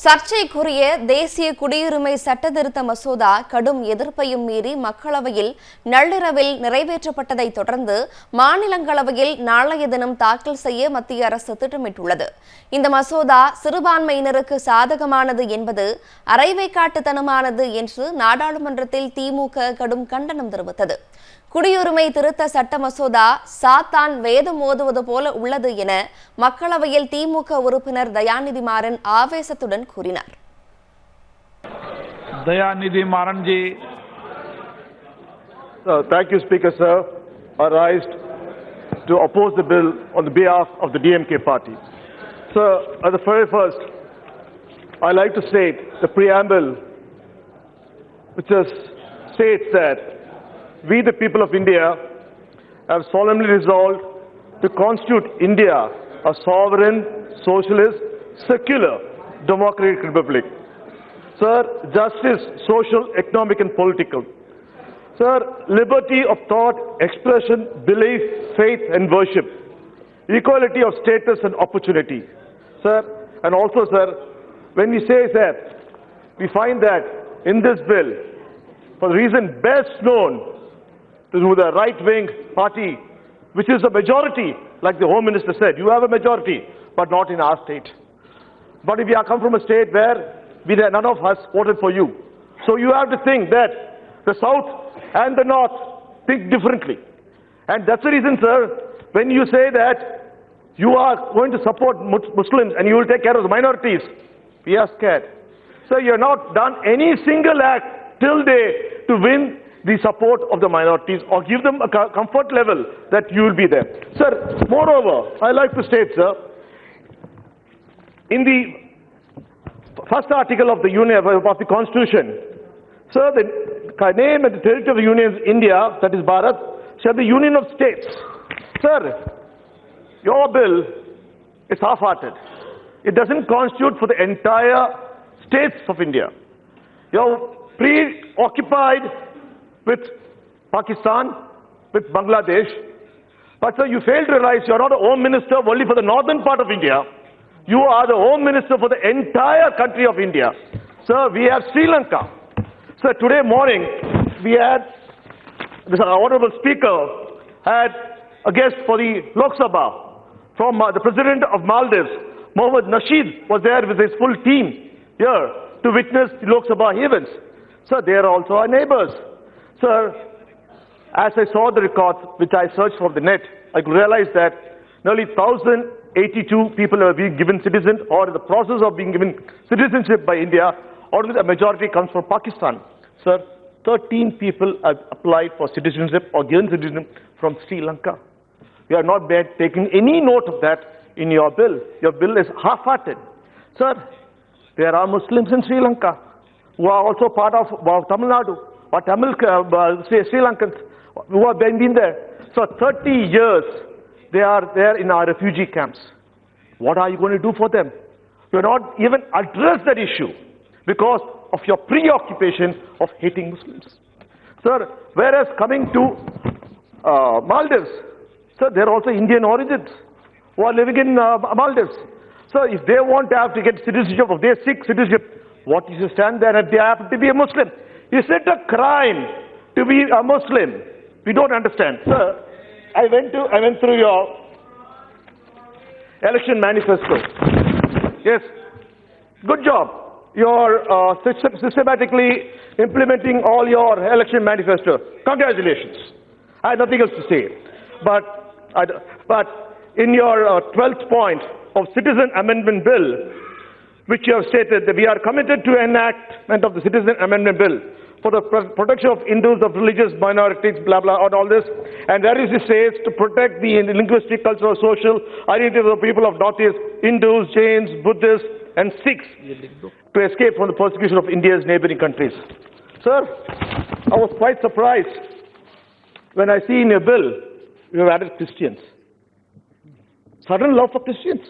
சர்ச்சைக்குரிய தேசிய குடியுரிமை சட்டத்திருத்த மசோதா கடும் எதிர்ப்பையும் மீறி மக்களவையில் நள்ளிரவில் நிறைவேற்றப்பட்டதை தொடர்ந்து மாநிலங்களவையில் நாளைய தினம் தாக்கல் செய்ய மத்திய அரசு திட்டமிட்டுள்ளது. இந்த மசோதா சிறுபான்மையினருக்கு சாதகமானது என்பது அரைவேக்காட்டுத்தனமானது என்று நாடாளுமன்றத்தில் திமுக கடும் கண்டனம் தெரிவித்தது. குடியுரிமை திருத்த சட்ட மசோதா சாத்தான் வேதம் ஓதுவது போல உள்ளது என மக்களவையில் திமுக உறுப்பினர் தயாநிதிமாறன் ஆவேசத்துடன் கூறினார். DayanidhiMaran ji. Thank you, Speaker, sir. I rise to oppose the bill on the behalf of the DMK party. Sir, at the very first, I like to state the preamble which states that we, the people of India, have solemnly resolved to constitute India a sovereign, socialist, secular, democratic republic. Sir, justice, social, economic and political. Sir, liberty of thought, expression, belief, faith and worship. Equality of status and opportunity. Sir, and also, sir, when we say that, we find that in this bill, for the reason best known to the right-wing party, which is a majority, like the Home Minister said, you have a majority, but not in our state. But if you come from a state where none of us voted for you, so you have to think that the South and the North think differently. And that's the reason, sir, when you say that you are going to support Muslims and you will take care of the minorities, we are scared. So you have not done any single act till date to win the support of the minorities or give them a comfort level that you will be there. Sir, moreover, I like to state, sir, in the first article of the Union of the Constitution, sir, the name and the territory of the Union is India, that is Bharat, shall be Union of States. Sir, your bill is half-hearted. It doesn't constitute for the entire states of India. You're preoccupied with Pakistan, with Bangladesh, but sir, you fail to realize you're not a Home Minister only for the northern part of India. You are the Home Minister for the entire country of India. Sir, we have Sri Lanka. Sir, today morning, we had, this Honorable Speaker had a guest for the Loksabha from the President of Maldives, Mohammed Nasheed, was there with his full team here to witness the Loksabha events. Sir, they are also our neighbors. Sir, as I saw the records, which I searched from the net, I could realize that nearly 1,082 people have been given citizenship or in the process of being given citizenship by India, or the majority comes from Pakistan. Sir, 13 people have applied for citizenship or given citizenship from Sri Lanka. We are not taking any note of that in your bill. Your bill is half-hearted. Sir, there are Muslims in Sri Lanka who are also part of Tamil Nadu. Or Tamil Sri Lankans who have been there. So 30 years they are there in our refugee camps. What are you going to do for them? You have not even addressed that issue because of your preoccupation of hating Muslims. Sir, whereas coming to Maldives, sir, they are also Indian origins who are living in Maldives. So if they want to have to get citizenship, if they seek citizenship, what is to stand there and they happen to be a Muslim? Is it a crime to be a Muslim? We don't understand. Sir, I went through your election manifesto. Yes, good job. You're systematically implementing all your election manifesto. Congratulations. I have nothing else to say. But in your 12th point of Citizen Amendment Bill, which you have stated that we are committed to enactment of the Citizen Amendment Bill for the protection of Hindus, of religious minorities, blah, blah, and all this. And there is it says to protect the linguistic, cultural, social identity of the people of Northeast, Hindus, Jains, Buddhists, and Sikhs to escape from the persecution of India's neighboring countries. Sir, I was quite surprised when I see in your bill you have added Christians. Sudden love for Christians.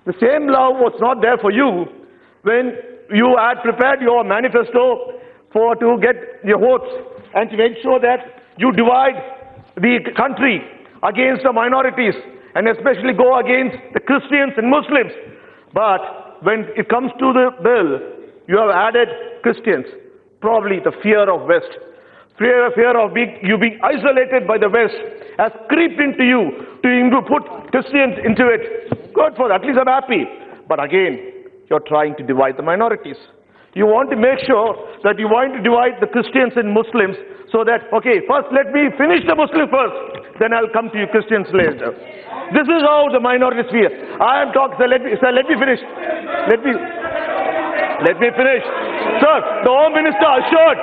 The same love was not there for you when you had prepared your manifesto to get your votes and to make sure that you divide the country against the minorities and especially go against the Christians and Muslims. But when it comes to the bill, you have added Christians. Probably the fear of West. Fear of you being isolated by the West has creeped into you to put Christians into it. Good for that. At least I'm happy. But again, you're trying to divide the minorities. You want to make sure that you want to divide the Christians and Muslims so that, okay, first let me finish the Muslim first, then I'll come to you Christians later. This is how the minorities feel. I am talking, sir, let me finish. Let me finish. Sir, the Home Minister assured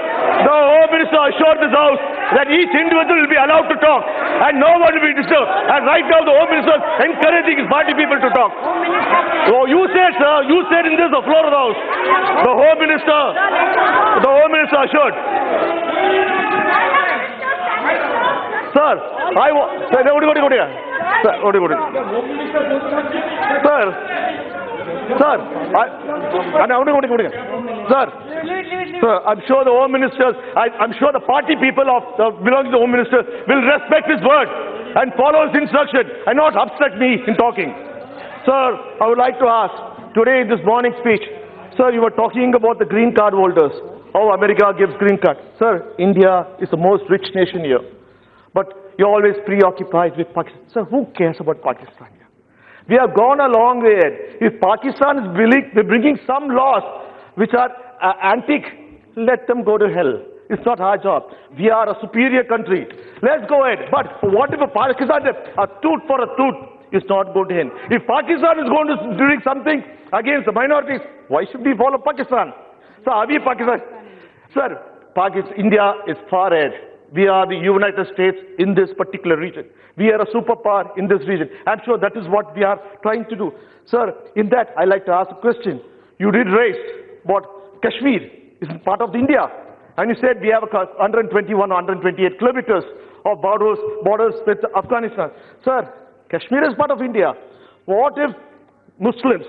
this House that each individual will be allowed to talk and no one will be disturbed. And right now the Home Minister is encouraging his party people to talk. Oh, you said, sir, in this, the floor of the House. The Home Minister assured. Sir, I'm sure the Home Minister, I'm sure the party people belonging to the Home Minister will respect his word and follow his instruction and not obstruct me in talking. Sir, I would like to ask, today in this morning speech, sir, you were talking about the green card holders, how America gives green card. Sir, India is the most rich nation here, but you're always preoccupied with Pakistan. Sir, who cares about Pakistan here? We have gone a long way ahead. If Pakistan is bringing some laws which are antique, let them go to hell. It's not our job. We are a superior country. Let's go ahead. But what if Pakistan, a tooth for a tooth is not going to end? If Pakistan is going to doing something against the minorities, why should we follow Pakistan? So are we Pakistan? Sir, India is far ahead. We are the United States in this particular region. We are a superpower in this region. I'm sure that is what we are trying to do. Sir, in that, I'd like to ask a question. You did raise what Kashmir is part of India. And you said we have 121, 128 kilometers of borders with Afghanistan. Sir, Kashmir is part of India. What if Muslims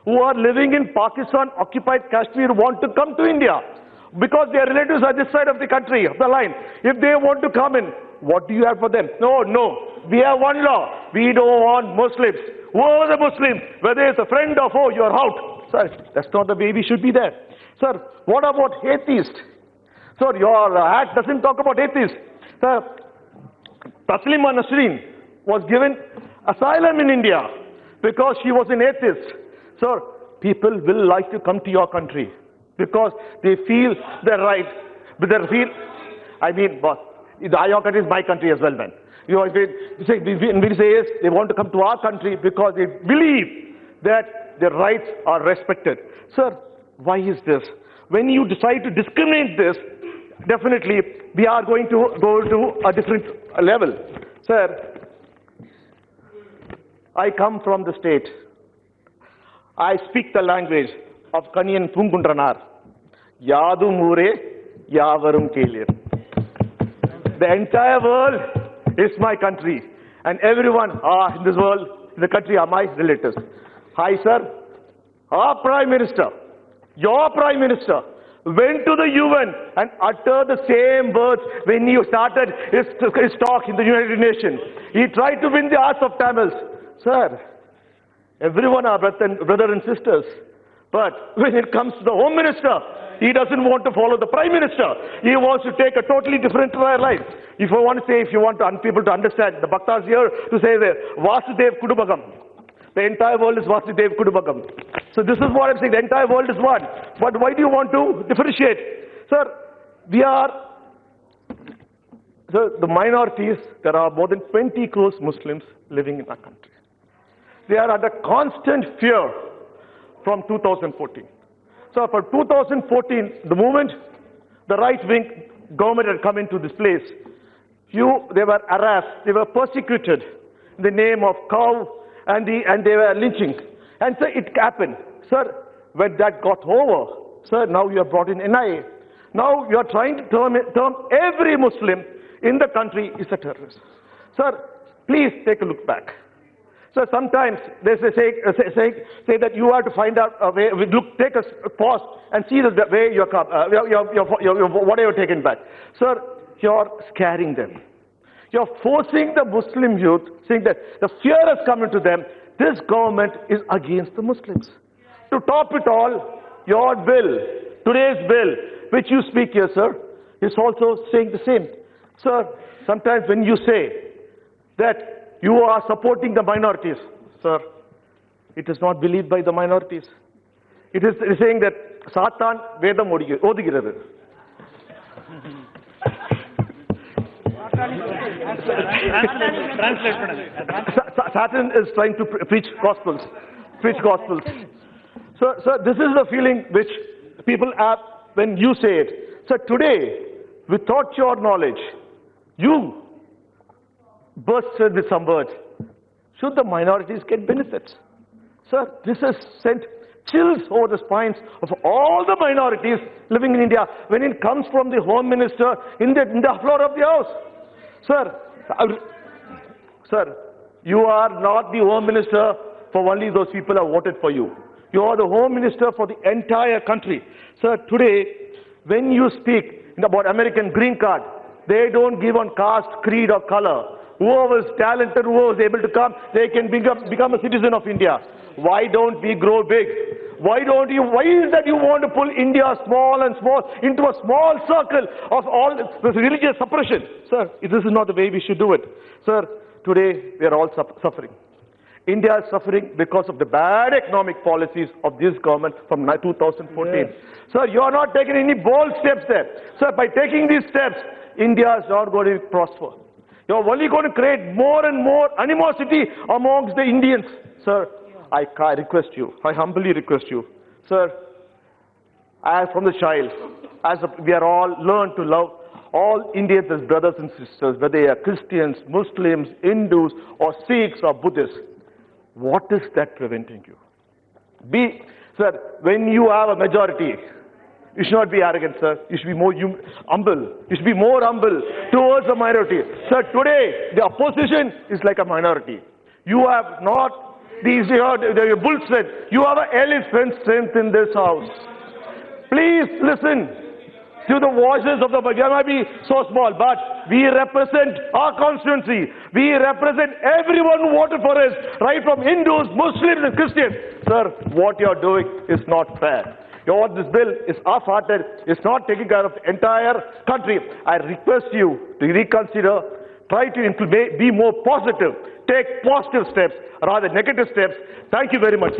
who are living in Pakistan-occupied Kashmir want to come to India? Because their relatives are this side of the country, of the line. If they want to come in, what do you have for them? No. We have one law. We don't want Muslims. Whoever the Muslim, whether it's a friend or foe, you're out. Sir, that's not the way we should be there. Sir, what about atheists? Sir, your act doesn't talk about atheists. Sir, Taslima Nasreen was given asylum in India because she was an atheist. Sir, people will like to come to your country because they feel they're right. But they feel, boss, your country is my country as well, man. When we say yes, they want to come to our country because they believe that their rights are respected. Sir, why is this? When you decide to discriminate this, definitely we are going to go to a different level. Sir, I come from the state. I speak the language of Kaniyan Pungundranar. Yadu Mure, Yavarum Kelir. The entire world is my country. And everyone in this world, in the country, are my relatives. Hi, sir. Our Prime Minister, your Prime Minister, went to the UN and uttered the same words when he started his talk in the United Nations. He tried to win the hearts of Tamils. Sir, everyone are brothers and sisters. But when it comes to the Home Minister, he doesn't want to follow the Prime Minister. He wants to take a totally different line. If you want people to understand, the Bhaktas here to say that Vasudev Kudubagam. The entire world is Vasudev Kudubagam. So this is what I'm saying, the entire world is one. But why do you want to differentiate? Sir, the minorities, there are more than 20 crores Muslims living in our country. They are under constant fear from 2014. So for 2014, the moment the right-wing government had come into this place, they were harassed, they were persecuted in the name of cow, and they were lynching. And so it happened. Sir, when that got over, sir, now you have brought in NIA. Now you are trying to term every Muslim in the country is a terrorist. Sir, please take a look back. So sometimes they say that you have to find out a way. Take a pause and see the way what you're taken back. Sir, you're scaring them. You're forcing the Muslim youth, saying that the fear has come into them. This government is against the Muslims. To top it all, your bill, today's bill, which you speak here, sir, is also saying the same. Sir, sometimes when you say that you are supporting the minorities, sir, it is not believed by the minorities. It is saying that Satan Vedam Odigiravu. Satan is trying to preach gospels. So this is the feeling which people have when you say it. So today, without your knowledge, you bursted with some words. Should the minorities get benefits? Sir, this has sent chills over the spines of all the minorities living in India when it comes from the Home Minister in the floor of the House. Sir, you are not the Home Minister for only those people who have voted for you. You are the Home Minister for the entire country. Sir, today, when you speak about American green card, they don't give on caste, creed or color. Whoever is talented, whoever is able to come, they can become a citizen of India. Why don't we grow big? Why is that you want to pull India small and small into a small circle of all this religious suppression? Sir, this is not the way we should do it. Sir, today we are all suffering. India is suffering because of the bad economic policies of this government from 2014. Yes. Sir, you are not taking any bold steps there. Sir, by taking these steps, India is not going to prosper. You are only going to create more and more animosity amongst the Indians. Sir, I request you, I humbly request you, sir, as from the child, we are all learned to love all Indians as brothers and sisters, whether they are Christians, Muslims, Hindus, or Sikhs or Buddhists. What is that preventing you? Sir, when you have a majority, you should not be arrogant, sir. You should be more humble. You should be more humble towards the minority. Sir, today, the opposition is like a minority. You have not the bull strength. You have an elephant strength in this house. Please listen to the voices of the we might be so small, but we represent our constituency. We represent everyone who voted for us, right from Hindus, Muslims and Christians. Sir, what you are doing is not fair. This bill is half-hearted. It's not taking care of the entire country. I request you to reconsider, try to be more positive, take positive steps rather than negative steps. Thank you very much.